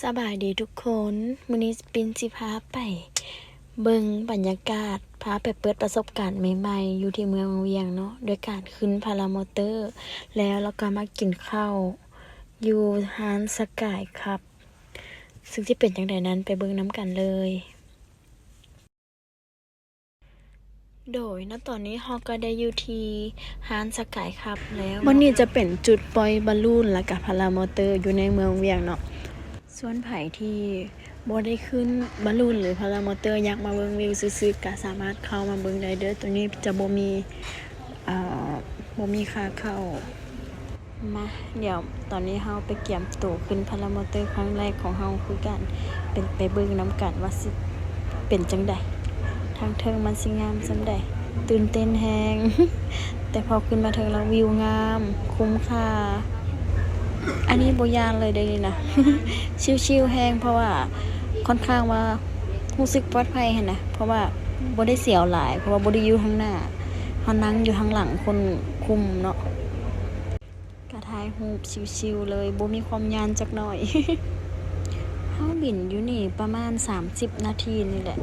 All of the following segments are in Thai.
สบายดีทุกคนมื้อนี้ปินสิพาไปเบิ่งบรรยากาศพาไปเปิดประสบการณ์ใหม่ๆอยู่ที่เมืองเวียงเนาะโดยการขึ้นพารามอเตอร์แล้วเราก็มากินข้าวอยู่ร้านสกายครับซึ่งที่เป็นจังไดนั้นไปเบิ่งน้ำกันเลยโดยณตอนนี้เราก็ได้อยู่ที่ร้านสกายครับแล้ววันนี้จะเป็นจุดปล่อยบอลลูนและก็พารามอเตอร์อยู่ในเมืองเวียงเนาะส่วนไผที่บ่ได้ขึ้นบอลลูนหรือพารามอเตอร์อยากมาเบิ่งวิวซื่อๆก็สามารถเข้ามาเบิ่งได้เด้อตัวนี้จะบ่มีค่าเข้ามาเดี๋ยวตอนนี้เฮาไปเกี่ยมตั๋วขึ้นพารามอเตอร์ครั้งแรกของเฮาคือกันเป็นไปเบิ่งนํกันว่าสิเป็นจังไดทางเทิงมันสิงามซำใดตื่นเต้นแฮง แต่พอขึ้นมาเทิงแล้ววิวงามคุ้มค่าอันนี้บ่ย่านเลยเด้อนี่นะ ชิลๆแฮงเพราะว่าค่อนข้างว่ารู้สึกปลอดภัยหั่นนะเพราะว่าบ่ได้เสียวหลายเพราะว่าบ่ได้อยู่ข้างหน้าเฮานั่งอยู่ข้างหลังคนคุมเนาะก็ถ่ายรูปชิลๆเลยบ่มีความย้านจักหน่อย เฮาบินอยู่นี่ประมาณ30นาทีนี่แหละ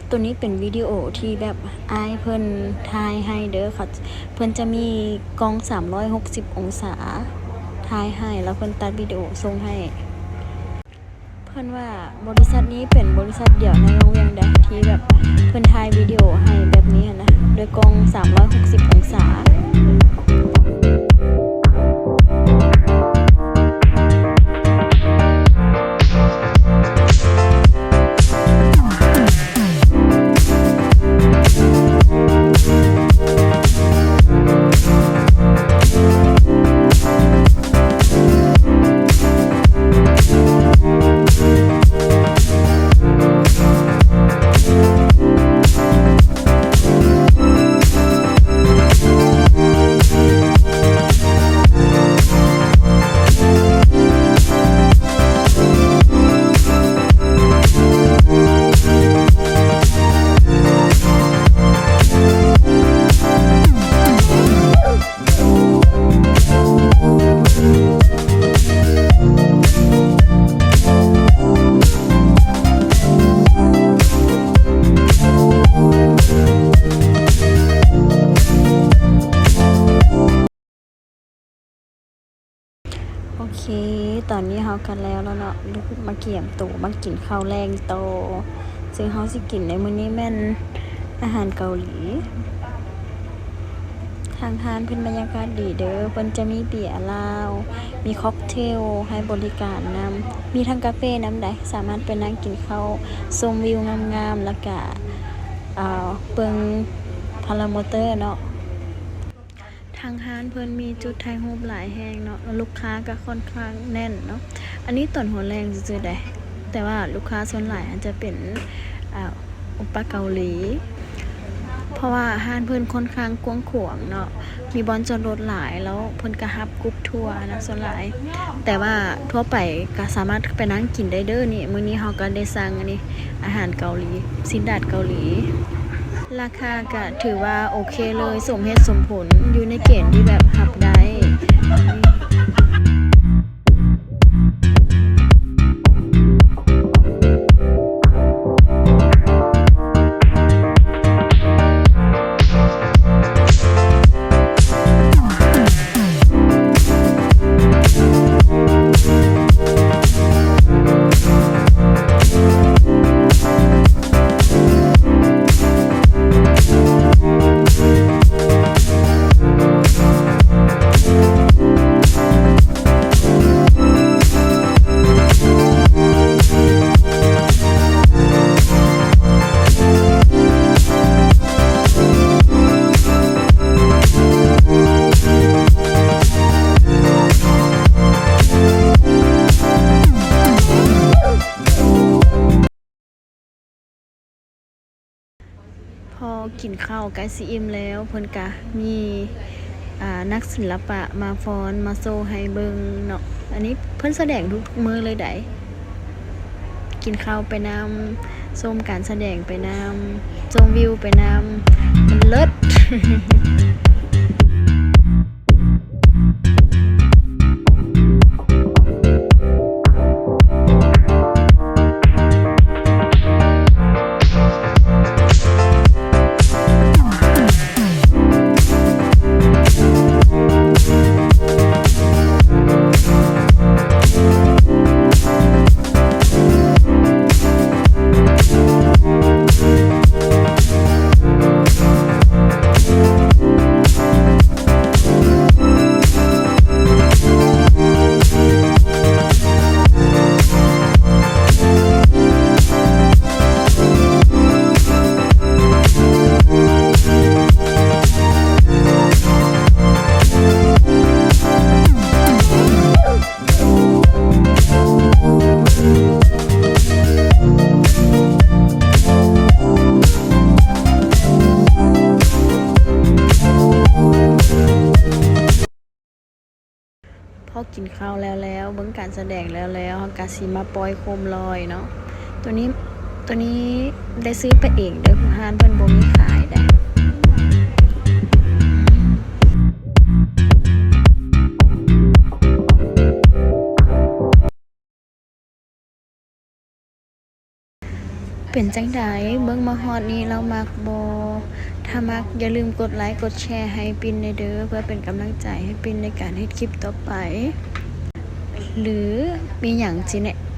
ตัวนี้เป็นวิดีโอที่แบบอ้ายเพิ่นถ่ายให้เด้อค่ะเพิ่นจะมีกล้อง360องศาถ่ายให้แล้วเพิ่นตัดวิดีโอส่งให้เพิ่นว่าบริษัทนี้เป็นบริษัทเดียวในโรงเรียนใดที่แบบเพิ่นถ่ายวิดีโอให้แบบนี้นะโดยกล้อง360องศาโอเคตอนนี้เฮากันแล้วเนาะมาเกี่ยมตั๋วมากินข้าวแรงโตซึ่งเฮาสิกินในมื้อนี้แม่นอาหารเกาหลีทางร้านเพิ่นบรรยากาศดีเด้อเพิ่นจะมีเบียร์ลาวมีค็อกเทลให้บริการนำมีทั้งกาแฟนำได้สามารถไปนั่งกินข้าวชมวิวงามๆแล้วก็เบิ่งพารามอเตอร์เนาะทางร้านเพิ่นมีจุดถ่ายรูปหลายแห่งเนาะลูกค้าก็ค่อนข้างแน่นเนาะอันนี้ต้นหัวแรงซื่อๆได้แต่ว่าลูกค้าส่วนหลายอาจจะเป็นอุปเกาหลีเพราะว่าห้านเพิ่นค่อนข้างกว้างขวางเนาะมีบอนจอดรถหลายแล้วเพิ่นก็รับกรุ๊ปทัวร์นะส่วนหลายแต่ว่าทั่วไปก็สามารถไปนั่งกินได้เด้อนี่มื้อนี้เฮาก็ได้สั่งอันนี้อาหารเกาหลีซินดาดเกาหลีราคาก็ถือว่าโอเคเลยสมเหตุสมผลอยู่ในเกณฑ์ที่แบบรับได้พอกินข้าวใกล้สิอิ่มแล้วเพิ่นก็มีนักศิลปะมาฟ้อนมาโชว์ให้เบิ่งเนาะอันนี้เพิ่นแสดงทุกมื้อเลยได้กินข้าวไปนำชมการแสดงไปนำชมวิวไปนำมันเลิศ กินข้าวแล้วเบิ่งการแสดงแล้วเฮาก็สิมาปล่อยโคมลอยเนาะตัวนี้ได้ซื้อไปเองเด้อร้านเพิ่นบ่มีขายเด้อเป็นจังไดเบิ่งมาฮอดนี้เรามักบ่ถ้ามักอย่าลืมกดไลค์กดแชร์ให้ปิ่นเด้อเพื่อเป็นกำลังใจให้ปิ่นในการเฮ็ดคลิปต่อไปหรือมีหยังสิ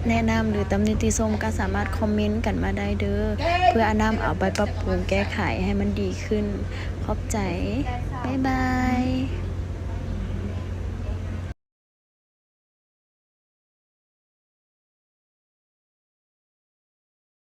แนะนำหรือตำหนิติชมก็สามารถคอมเมนต์กันมาได้เด้อเพื่ออนำเอาไปปรับปรุงแก้ไขให้มันดีขึ้นขอบใจบ๊ายบาย